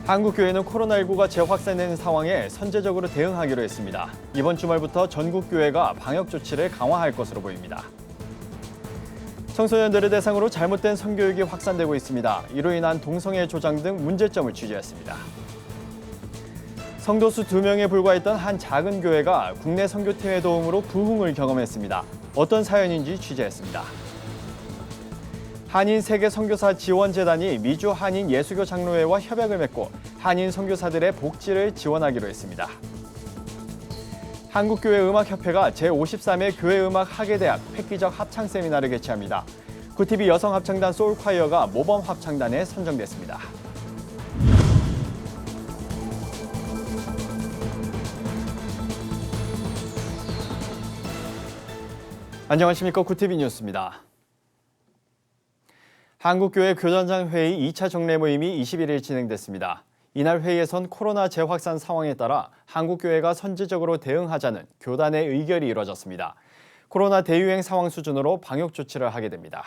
한국교회는 코로나19가 재확산되는 상황에 선제적으로 대응하기로 했습니다. 이번 주말부터 전국 교회가 방역 조치를 강화할 것으로 보입니다. 청소년들을 대상으로 잘못된 성교육이 확산되고 있습니다. 이로 인한 동성애 조장 등 문제점을 취재했습니다. 성도수 2명에 불과했던 한 작은 교회가 국내 선교팀의 도움으로 부흥을 경험했습니다. 어떤 사연인지 취재했습니다. 한인 세계 선교사 지원재단이 미주 한인 예수교 장로회와 협약을 맺고 한인 선교사들의 복지를 지원하기로 했습니다. 한국교회음악협회가 제53회 교회음악 학예대학 획기적 합창 세미나를 개최합니다. 구티비 여성 합창단 소울콰이어가 모범 합창단에 선정됐습니다. 안녕하십니까. 구티비 뉴스입니다. 한국교회 교단장 회의 2차 정례 모임이 21일 진행됐습니다. 이날 회의에선 코로나 재확산 상황에 따라 한국교회가 선제적으로 대응하자는 교단의 의결이 이뤄졌습니다. 코로나 대유행 상황 수준으로 방역 조치를 하게 됩니다.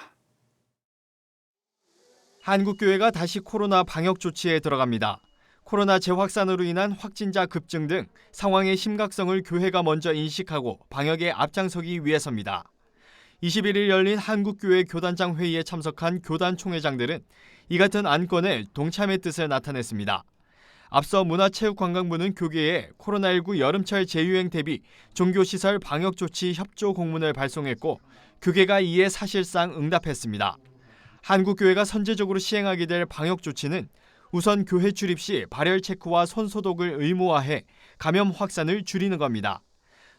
한국교회가 다시 코로나 방역 조치에 들어갑니다. 코로나 재확산으로 인한 확진자 급증 등 상황의 심각성을 교회가 먼저 인식하고 방역에 앞장서기 위해서입니다. 21일 열린 한국교회 교단장 회의에 참석한 교단 총회장들은 이 같은 안건에 동참의 뜻을 나타냈습니다. 앞서 문화체육관광부는 교계에 코로나19 여름철 재유행 대비 종교시설 방역조치 협조 공문을 발송했고 교계가 이에 사실상 응답했습니다. 한국교회가 선제적으로 시행하게 될 방역조치는 우선 교회 출입 시 발열 체크와 손소독을 의무화해 감염 확산을 줄이는 겁니다.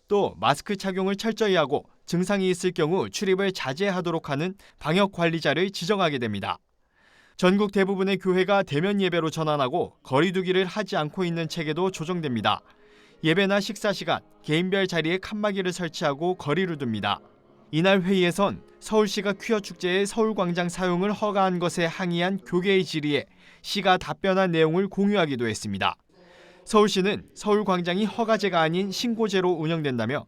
또 마스크 착용을 철저히 하고 증상이 있을 경우 출입을 자제하도록 하는 방역관리자를 지정하게 됩니다. 전국 대부분의 교회가 대면 예배로 전환하고 거리 두기를 하지 않고 있는 체계도 조정됩니다. 예배나 식사 시간, 개인별 자리에 칸막이를 설치하고 거리를 둡니다. 이날 회의에선 서울시가 퀴어 축제의 서울광장 사용을 허가한 것에 항의한 교계의 질의에 시가 답변한 내용을 공유하기도 했습니다. 서울시는 서울광장이 허가제가 아닌 신고제로 운영된다며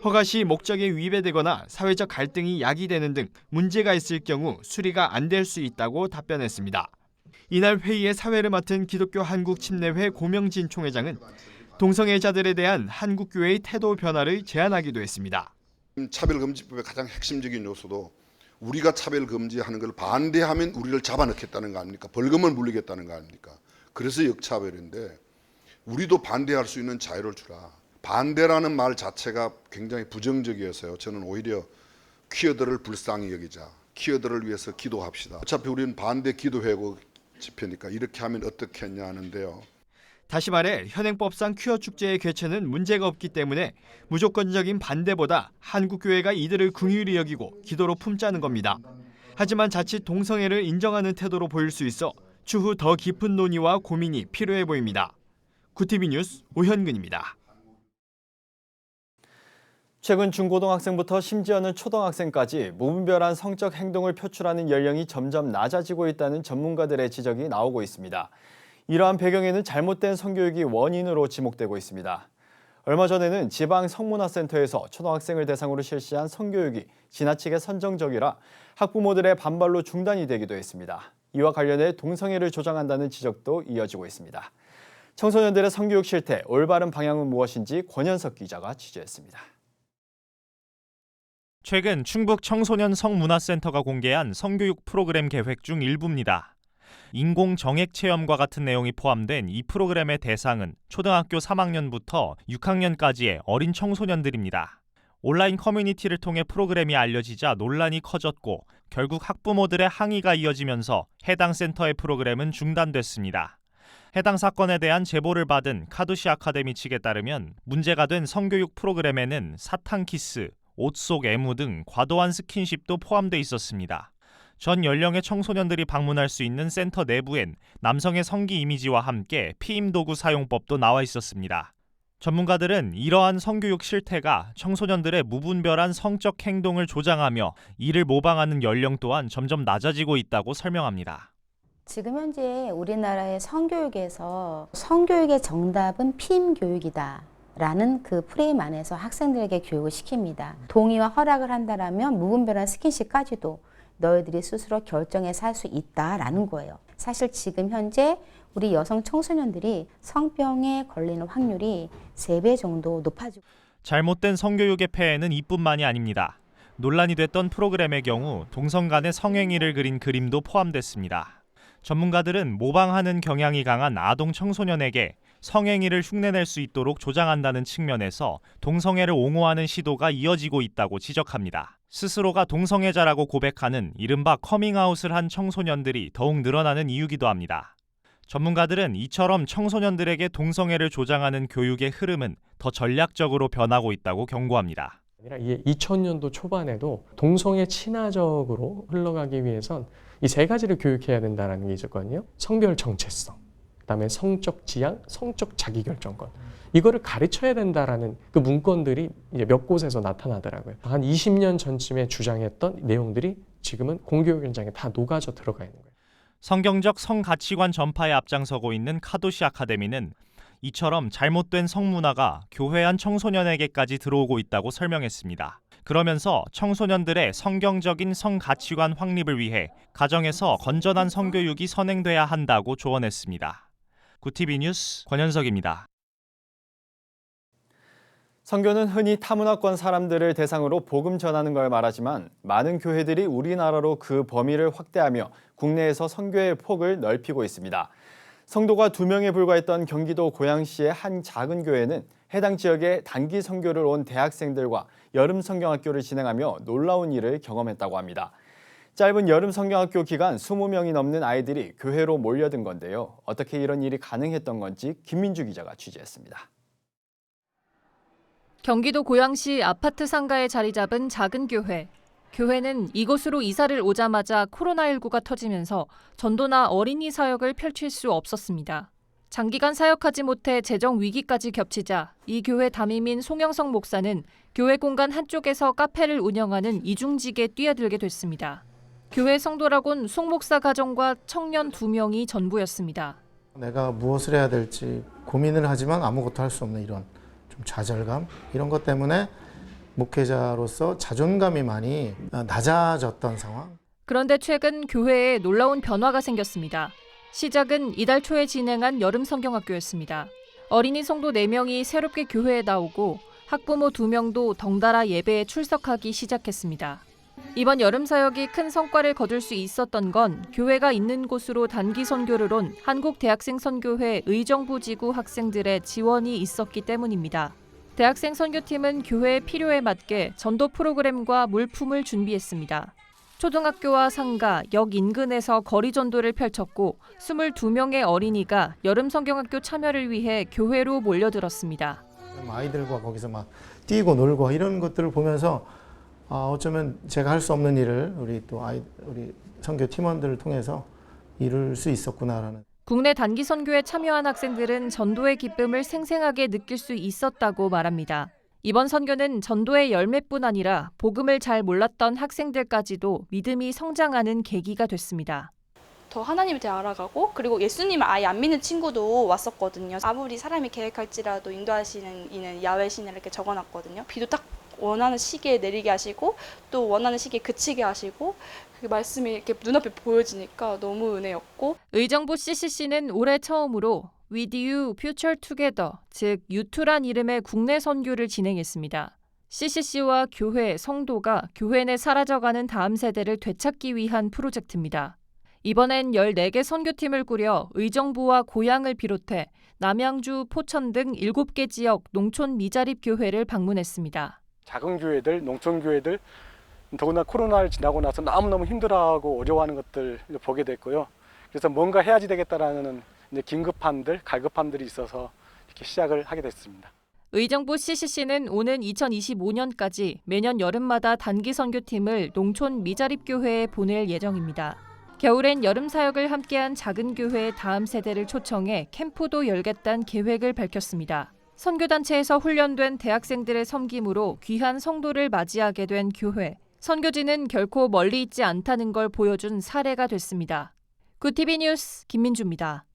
허가 시 목적에 위배되거나 사회적 갈등이 야기되는 등 문제가 있을 경우 수리가 안 될 수 있다고 답변했습니다. 이날 회의에 사회를 맡은 기독교 한국침례회 고명진 총회장은 동성애자들에 대한 한국교회의 태도 변화를 제안하기도 했습니다. 차별금지법의 가장 핵심적인 요소도 우리가 차별금지하는 걸 반대하면 우리를 잡아넣겠다는 거 아닙니까? 벌금을 물리겠다는 거 아닙니까? 그래서 역차별인데 우리도 반대할 수 있는 자유를 주라. 반대라는 말 자체가 굉장히 부정적이어서요. 저는 오히려 퀴어들을 불쌍히 여기자. 퀴어들을 위해서 기도합시다. 어차피 우리는 반대 기도회고 집회니까 이렇게 하면 어떻게 했냐 하는데요. 다시 말해 현행법상 퀴어 축제의 개최는 문제가 없기 때문에 무조건적인 반대보다 한국교회가 이들을 긍휼히 여기고 기도로 품자는 겁니다. 하지만 자칫 동성애를 인정하는 태도로 보일 수 있어 추후 더 깊은 논의와 고민이 필요해 보입니다. 구티비 뉴스 오현근입니다. 최근 중고등학생부터 심지어는 초등학생까지 무분별한 성적 행동을 표출하는 연령이 점점 낮아지고 있다는 전문가들의 지적이 나오고 있습니다. 이러한 배경에는 잘못된 성교육이 원인으로 지목되고 있습니다. 얼마 전에는 지방 성문화센터에서 초등학생을 대상으로 실시한 성교육이 지나치게 선정적이라 학부모들의 반발로 중단이 되기도 했습니다. 이와 관련해 동성애를 조장한다는 지적도 이어지고 있습니다. 청소년들의 성교육 실태, 올바른 방향은 무엇인지 권현석 기자가 취재했습니다. 최근 충북 청소년 성문화센터가 공개한 성교육 프로그램 계획 중 일부입니다. 인공 정액 체험과 같은 내용이 포함된 이 프로그램의 대상은 초등학교 3학년부터 6학년까지의 어린 청소년들입니다. 온라인 커뮤니티를 통해 프로그램이 알려지자 논란이 커졌고 결국 학부모들의 항의가 이어지면서 해당 센터의 프로그램은 중단됐습니다. 해당 사건에 대한 제보를 받은 카두시 아카데미 측에 따르면 문제가 된 성교육 프로그램에는 사탕 키스, 옷 속 애무 등 과도한 스킨십도 포함돼 있었습니다. 전 연령의 청소년들이 방문할 수 있는 센터 내부엔 남성의 성기 이미지와 함께 피임 도구 사용법도 나와 있었습니다. 전문가들은 이러한 성교육 실태가 청소년들의 무분별한 성적 행동을 조장하며 이를 모방하는 연령 또한 점점 낮아지고 있다고 설명합니다. 지금 현재 우리나라의 성교육에서 성교육의 정답은 피임 교육이다 라는 그 프레임 안에서 학생들에게 교육을 시킵니다. 동의와 허락을 한다라면 무분별한 스킨십까지도 너희들이 스스로 결정해서 할 수 있다라는 거예요. 사실 지금 현재 우리 여성 청소년들이 성병에 걸리는 확률이 3배 정도 높아지고 잘못된 성교육의 폐해는 이뿐만이 아닙니다. 논란이 됐던 프로그램의 경우 동성 간의 성행위를 그린 그림도 포함됐습니다. 전문가들은 모방하는 경향이 강한 아동 청소년에게 성행위를 흉내낼 수 있도록 조장한다는 측면에서 동성애를 옹호하는 시도가 이어지고 있다고 지적합니다. 스스로가 동성애자라고 고백하는 이른바 커밍아웃을 한 청소년들이 더욱 늘어나는 이유기도 합니다. 전문가들은 이처럼 청소년들에게 동성애를 조장하는 교육의 흐름은 더 전략적으로 변하고 있다고 경고합니다. 이게 2000년도 초반에도 동성애 친화적으로 흘러가기 위해선 이 3가지를 교육해야 된다는 게 있었거든요. 성별 정체성, 그다음에 성적 지향, 성적 자기결정권. 이거를 가르쳐야 된다라는 그 문건들이 이제 몇 곳에서 나타나더라고요. 한 20년 전쯤에 주장했던 내용들이 지금은 공교육 현장에 다 녹아져 들어가 있는 거예요. 성경적 성가치관 전파에 앞장서고 있는 카도시 아카데미는 이처럼 잘못된 성문화가 교회 안 청소년에게까지 들어오고 있다고 설명했습니다. 그러면서 청소년들의 성경적인 성가치관 확립을 위해 가정에서 건전한 성교육이 선행돼야 한다고 조언했습니다. 구티비 뉴스 권현석입니다. 선교는 흔히 타문화권 사람들을 대상으로 복음 전하는 걸 말하지만 많은 교회들이 우리나라로 그 범위를 확대하며 국내에서 선교의 폭을 넓히고 있습니다. 성도가 2명에 불과했던 경기도 고양시의 한 작은 교회는 해당 지역에 단기 선교를 온 대학생들과 여름 성경학교를 진행하며 놀라운 일을 경험했다고 합니다. 짧은 여름 성경학교 기간 20명이 넘는 아이들이 교회로 몰려든 건데요. 어떻게 이런 일이 가능했던 건지 김민주 기자가 취재했습니다. 경기도 고양시 아파트 상가에 자리 잡은 작은 교회. 교회는 이곳으로 이사를 오자마자 코로나19가 터지면서 전도나 어린이 사역을 펼칠 수 없었습니다. 장기간 사역하지 못해 재정 위기까지 겹치자 이 교회 담임인 송영석 목사는 교회 공간 한쪽에서 카페를 운영하는 이중직에 뛰어들게 됐습니다. 교회 성도라곤 송 목사 가정과 청년 2명이 전부였습니다. 내가 무엇을 해야 될지 고민을 하지만 아무것도 할 수 없는 이런 좀 좌절감, 이런 것 때문에 목회자로서 자존감이 많이 낮아졌던 상황. 그런데 최근 교회에 놀라운 변화가 생겼습니다. 시작은 이달 초에 진행한 여름 성경학교였습니다. 어린이 성도 4명이 새롭게 교회에 나오고 학부모 2명도 덩달아 예배에 출석하기 시작했습니다. 이번 여름 사역이 큰 성과를 거둘 수 있었던 건 교회가 있는 곳으로 단기 선교를 온 한국대학생선교회 의정부 지구 학생들의 지원이 있었기 때문입니다. 대학생 선교팀은 교회의 필요에 맞게 전도 프로그램과 물품을 준비했습니다. 초등학교와 상가, 역 인근에서 거리 전도를 펼쳤고 22명의 어린이가 여름 성경학교 참여를 위해 교회로 몰려들었습니다. 아이들과 거기서 막 뛰고 놀고 이런 것들을 보면서 어쩌면 제가 할 수 없는 일을 우리 선교 팀원들을 통해서 이룰 수 있었구나라는. 국내 단기 선교에 참여한 학생들은 전도의 기쁨을 생생하게 느낄 수 있었다고 말합니다. 이번 선교는 전도의 열매뿐 아니라 복음을 잘 몰랐던 학생들까지도 믿음이 성장하는 계기가 됐습니다. 더 하나님을 더 알아가고 그리고 예수님을 아예 안 믿는 친구도 왔었거든요. 아무리 사람이 계획할지라도 인도하시는 이는 야훼 신을 이렇게 적어놨거든요. 비도 딱 원하는 시기에 내리게 하시고 또 원하는 시기에 그치게 하시고 그 말씀이 이렇게 눈앞에 보여지니까 너무 은혜였고. 의정부 CCC는 올해 처음으로 With You Future Together, 즉 유투란 이름의 국내 선교를 진행했습니다. CCC와 교회, 성도가 교회 내 사라져가는 다음 세대를 되찾기 위한 프로젝트입니다. 이번엔 14개 선교팀을 꾸려 의정부와 고양을 비롯해 남양주, 포천 등 7개 지역 농촌 미자립 교회를 방문했습니다. 작은 교회들, 농촌 교회들, 더구나 코로나를 지나고 나서 너무너무 힘들어하고 어려워하는 것들 보게 됐고요. 그래서 뭔가 해야지 되겠다라는 이제 긴급함들, 갈급함들이 있어서 이렇게 시작을 하게 됐습니다. 의정부 CCC는 오는 2025년까지 매년 여름마다 단기 선교팀을 농촌 미자립 교회에 보낼 예정입니다. 겨울엔 여름 사역을 함께한 작은 교회의 다음 세대를 초청해 캠프도 열겠다는 계획을 밝혔습니다. 선교단체에서 훈련된 대학생들의 섬김으로 귀한 성도를 맞이하게 된 교회. 선교지는 결코 멀리 있지 않다는 걸 보여준 사례가 됐습니다. 구티비 뉴스 김민주입니다.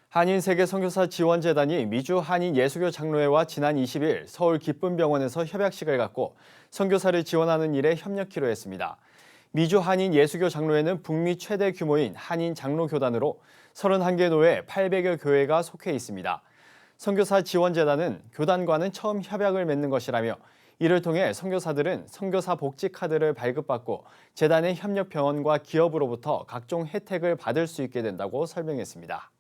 한인세계선교사지원재단이 미주 한인예수교 장로회와 지난 20일 서울 기쁨병원에서 협약식을 갖고 선교사를 지원하는 일에 협력키로 했습니다. 미주 한인 예수교 장로회는 북미 최대 규모인 한인 장로교단으로 31개 노회 800여 교회가 속해 있습니다. 선교사 지원재단은 교단과는 처음 협약을 맺는 것이라며 이를 통해 선교사들은 선교사 복지 카드를 발급받고 재단의 협력 병원과 기업으로부터 각종 혜택을 받을 수 있게 된다고 설명했습니다.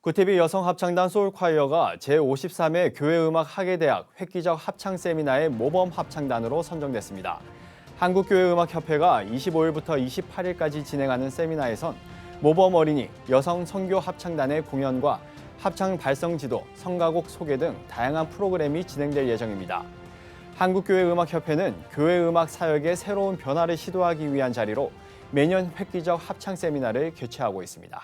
구티비 여성합창단 소울콰이어가 제53회 교회음악학예대학 획기적 합창 세미나의 모범 합창단으로 선정됐습니다. 한국교회음악협회가 25일부터 28일까지 진행하는 세미나에선 모범 어린이, 여성 선교 합창단의 공연과 합창 발성 지도, 성가곡 소개 등 다양한 프로그램이 진행될 예정입니다. 한국교회음악협회는 교회음악 사역의 새로운 변화를 시도하기 위한 자리로 매년 획기적 합창 세미나를 개최하고 있습니다.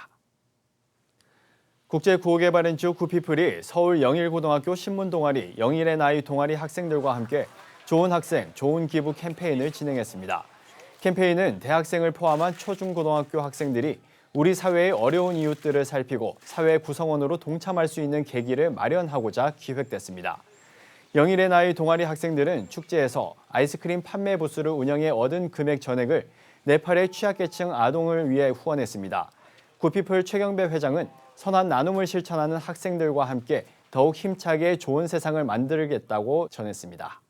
국제구호개발연주 구피플이 서울 영일고등학교 신문동아리 영일의 나이 동아리 학생들과 함께 좋은 학생, 좋은 기부 캠페인을 진행했습니다. 캠페인은 대학생을 포함한 초중고등학교 학생들이 우리 사회의 어려운 이웃들을 살피고 사회 구성원으로 동참할 수 있는 계기를 마련하고자 기획됐습니다. 영일의 나이 동아리 학생들은 축제에서 아이스크림 판매 부스를 운영해 얻은 금액 전액을 네팔의 취약계층 아동을 위해 후원했습니다. 구피플 최경배 회장은 선한 나눔을 실천하는 학생들과 함께 더욱 힘차게 좋은 세상을 만들겠다고 전했습니다.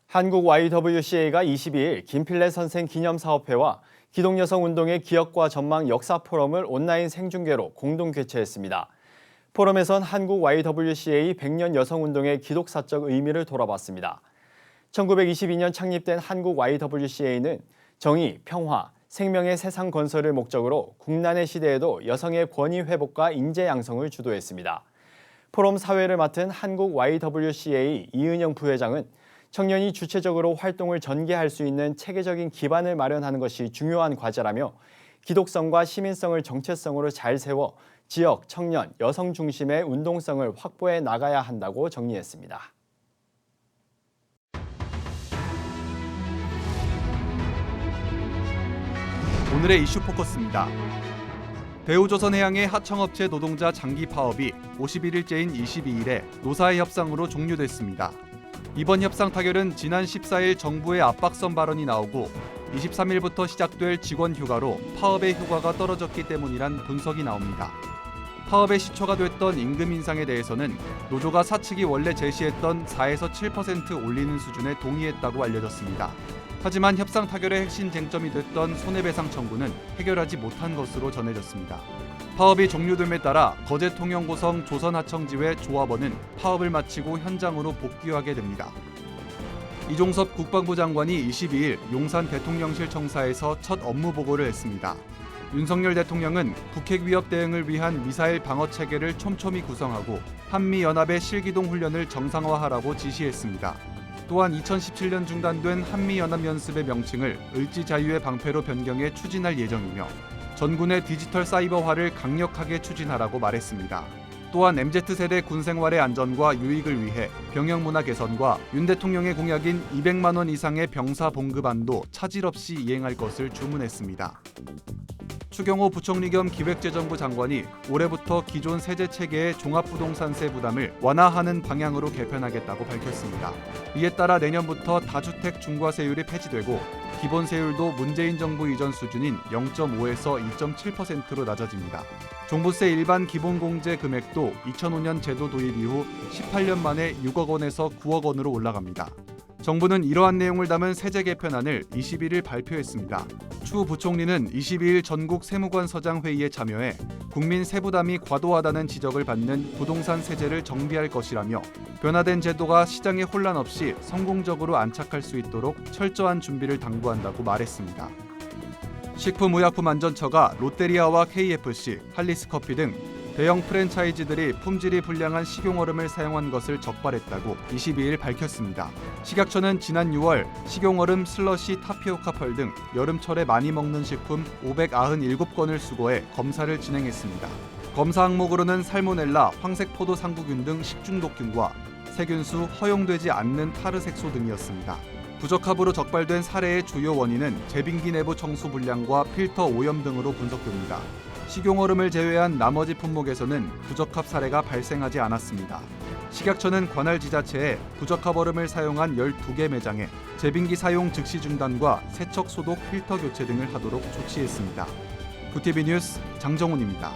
한국 YWCA가 22일 김필래 선생 기념사업회와 기독여성운동의 기억과 전망 역사 포럼을 온라인 생중계로 공동 개최했습니다. 포럼에선 한국 YWCA 100년 여성운동의 기독사적 의미를 돌아봤습니다. 1922년 창립된 한국 YWCA는 정의, 평화, 생명의 세상 건설을 목적으로 국난의 시대에도 여성의 권위 회복과 인재 양성을 주도했습니다. 포럼 사회를 맡은 한국 YWCA 이은영 부회장은 청년이 주체적으로 활동을 전개할 수 있는 체계적인 기반을 마련하는 것이 중요한 과제라며 기독성과 시민성을 정체성으로 잘 세워 지역, 청년, 여성 중심의 운동성을 확보해 나가야 한다고 정리했습니다. 오늘의 이슈 포커스입니다. 대우조선해양의 하청업체 노동자 장기 파업이 51일째인 22일에 노사의 협상으로 종료됐습니다. 이번 협상 타결은 지난 14일 정부의 압박성 발언이 나오고 23일부터 시작될 직원 휴가로 파업의 효과가 떨어졌기 때문이란 분석이 나옵니다. 파업의 시초가 됐던 임금 인상에 대해서는 노조가 사측이 원래 제시했던 4에서 7% 올리는 수준에 동의했다고 알려졌습니다. 하지만 협상 타결의 핵심 쟁점이 됐던 손해배상 청구는 해결하지 못한 것으로 전해졌습니다. 파업이 종료됨에 따라 거제 통영고성 조선하청지회 조합원은 파업을 마치고 현장으로 복귀하게 됩니다. 이종섭 국방부 장관이 22일 용산 대통령실 청사에서 첫 업무 보고를 했습니다. 윤석열 대통령은 북핵 위협 대응을 위한 미사일 방어 체계를 촘촘히 구성하고 한미연합의 실기동 훈련을 정상화하라고 지시했습니다. 또한 2017년 중단된 한미연합연습의 명칭을 을지자유의 방패로 변경해 추진할 예정이며 전군의 디지털 사이버화를 강력하게 추진하라고 말했습니다. 또한 MZ세대 군생활의 안전과 유익을 위해 병영문화 개선과 윤 대통령의 공약인 200만 원 이상의 병사 봉급안도 차질 없이 이행할 것을 주문했습니다. 추경호 부총리 겸 기획재정부 장관이 올해부터 기존 세제 체계의 종합부동산세 부담을 완화하는 방향으로 개편하겠다고 밝혔습니다. 이에 따라 내년부터 다주택 중과세율이 폐지되고 기본세율도 문재인 정부 이전 수준인 0.5에서 2.7%로 낮아집니다. 종부세 일반 기본공제 금액도 2005년 제도 도입 이후 18년 만에 6억 원에서 9억 원으로 올라갑니다. 정부는 이러한 내용을 담은 세제 개편안을 21일 발표했습니다. 추 부총리는 22일 전국 세무관서장 회의에 참여해 국민 세부담이 과도하다는 지적을 받는 부동산 세제를 정비할 것이라며 변화된 제도가 시장에 혼란 없이 성공적으로 안착할 수 있도록 철저한 준비를 당부한다고 말했습니다. 식품의약품안전처가 롯데리아와 KFC, 할리스커피 등 대형 프랜차이즈들이 품질이 불량한 식용얼음을 사용한 것을 적발했다고 22일 밝혔습니다. 식약처는 지난 6월 식용얼음, 슬러시, 타피오카 펄 등 여름철에 많이 먹는 식품 597건을 수거해 검사를 진행했습니다. 검사 항목으로는 살모넬라, 황색포도 상구균 등 식중독균과 세균수, 허용되지 않는 타르색소 등이었습니다. 부적합으로 적발된 사례의 주요 원인은 제빙기 내부 청소 불량과 필터 오염 등으로 분석됩니다. 식용얼음을 제외한 나머지 품목에서는 부적합 사례가 발생하지 않았습니다. 식약처는 관할 지자체에 부적합 얼음을 사용한 12개 매장에 제빙기 사용 즉시 중단과 세척 소독 필터 교체 등을 하도록 조치했습니다. 구티비 뉴스 장정훈입니다.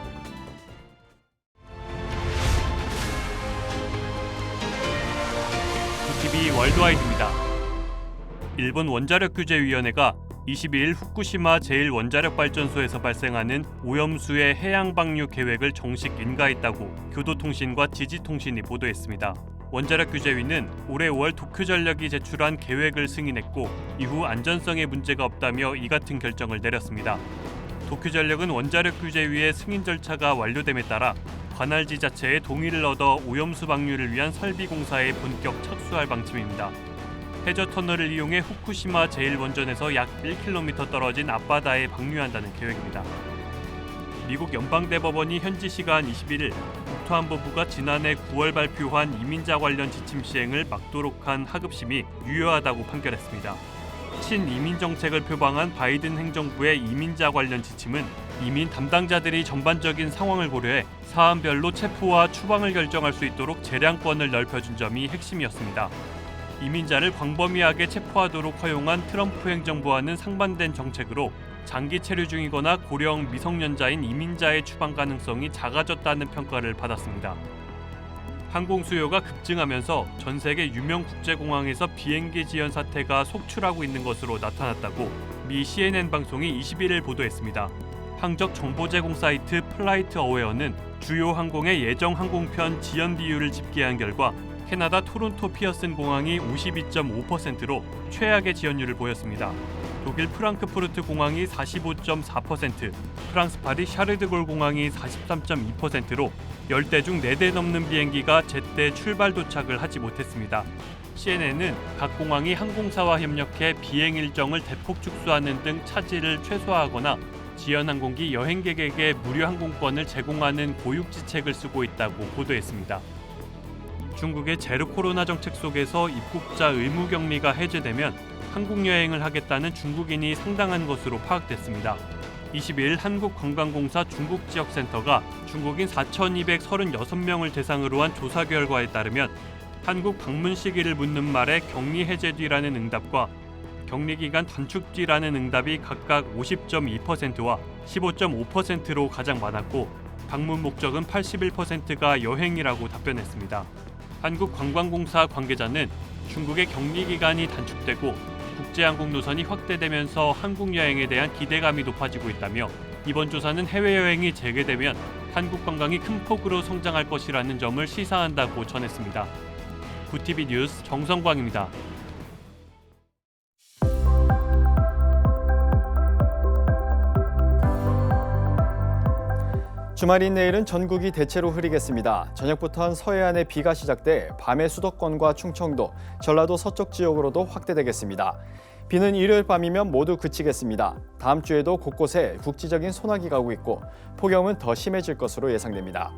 TV 월드와이드입니다. 일본 원자력규제위원회가 22일 후쿠시마 제1원자력발전소에서 발생하는 오염수의 해양 방류 계획을 정식 인가했다고 교도통신과 지지통신이 보도했습니다. 원자력규제위는 올해 5월 도쿄전력이 제출한 계획을 승인했고 이후 안전성에 문제가 없다며 이 같은 결정을 내렸습니다. 도쿄전력은 원자력규제위의 승인 절차가 완료됨에 따라 관할 지자체의 동의를 얻어 오염수 방류를 위한 설비 공사에 본격 착수할 방침입니다. 해저 터널을 이용해 후쿠시마 제1원전에서 약 1km 떨어진 앞바다에 방류한다는 계획입니다. 미국 연방대법원이 현지 시간 21일 국토안보부가 지난해 9월 발표한 이민자 관련 지침 시행을 막도록 한 하급심이 유효하다고 판결했습니다. 친이민 정책을 표방한 바이든 행정부의 이민자 관련 지침은 이민 담당자들이 전반적인 상황을 고려해 사안별로 체포와 추방을 결정할 수 있도록 재량권을 넓혀준 점이 핵심이었습니다. 이민자를 광범위하게 체포하도록 허용한 트럼프 행정부와는 상반된 정책으로 장기 체류 중이거나 고령 미성년자인 이민자의 추방 가능성이 작아졌다는 평가를 받았습니다. 항공 수요가 급증하면서 전 세계 유명 국제공항에서 비행기 지연 사태가 속출하고 있는 것으로 나타났다고 미 CNN 방송이 21일 보도했습니다. 항적 정보 제공 사이트 플라이트 어웨어는 주요 항공의 예정 항공편 지연 비율을 집계한 결과 캐나다 토론토 피어슨 공항이 52.5%로 최악의 지연율을 보였습니다. 독일 프랑크푸르트 공항이 45.4%, 프랑스 파리 샤르드골 공항이 43.2%로 10대 중 4대 넘는 비행기가 제때 출발 도착을 하지 못했습니다. CNN은 각 공항이 항공사와 협력해 비행 일정을 대폭 축소하는 등 차질을 최소화하거나 지연항공기 여행객에게 무료 항공권을 제공하는 고육지책을 쓰고 있다고 보도했습니다. 중국의 제로 코로나 정책 속에서 입국자 의무 격리가 해제되면 한국 여행을 하겠다는 중국인이 상당한 것으로 파악됐습니다. 22일 한국관광공사 중국지역센터가 중국인 4,236명을 대상으로 한 조사 결과에 따르면 한국 방문 시기를 묻는 말에 격리 해제 뒤라는 응답과 격리 기간 단축 뒤라는 응답이 각각 50.2%와 15.5%로 가장 많았고 방문 목적은 81%가 여행이라고 답변했습니다. 한국관광공사 관계자는 중국의 격리 기간이 단축되고 국제항공 노선이 확대되면서 한국 여행에 대한 기대감이 높아지고 있다며 이번 조사는 해외여행이 재개되면 한국 관광이 큰 폭으로 성장할 것이라는 점을 시사한다고 전했습니다. 구티비 뉴스 정성광입니다. 주말인 내일은 전국이 대체로 흐리겠습니다. 저녁부터는 서해안에 비가 시작돼 밤에 수도권과 충청도, 전라도 서쪽 지역으로도 확대되겠습니다. 비는 일요일 밤이면 모두 그치겠습니다. 다음 주에도 곳곳에 국지적인 소나기가 오고 있고 폭염은 더 심해질 것으로 예상됩니다.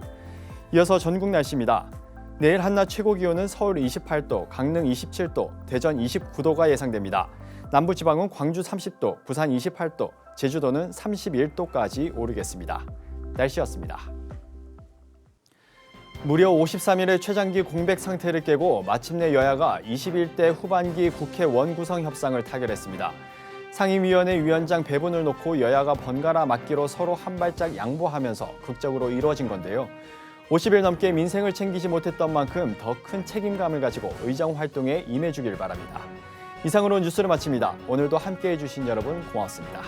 이어서 전국 날씨입니다. 내일 한낮 최고 기온은 서울 28도, 강릉 27도, 대전 29도가 예상됩니다. 남부지방은 광주 30도, 부산 28도, 제주도는 31도까지 오르겠습니다. 날씨였습니다. 무려 53일의 최장기 공백 상태를 깨고 마침내 여야가 21대 후반기 국회 원구성 협상을 타결했습니다. 상임위원회 위원장 배분을 놓고 여야가 번갈아 맡기로 서로 한 발짝 양보하면서 극적으로 이루어진 건데요. 50일 넘게 민생을 챙기지 못했던 만큼 더 큰 책임감을 가지고 의정 활동에 임해주길 바랍니다. 이상으로 뉴스를 마칩니다. 오늘도 함께해 주신 여러분 고맙습니다.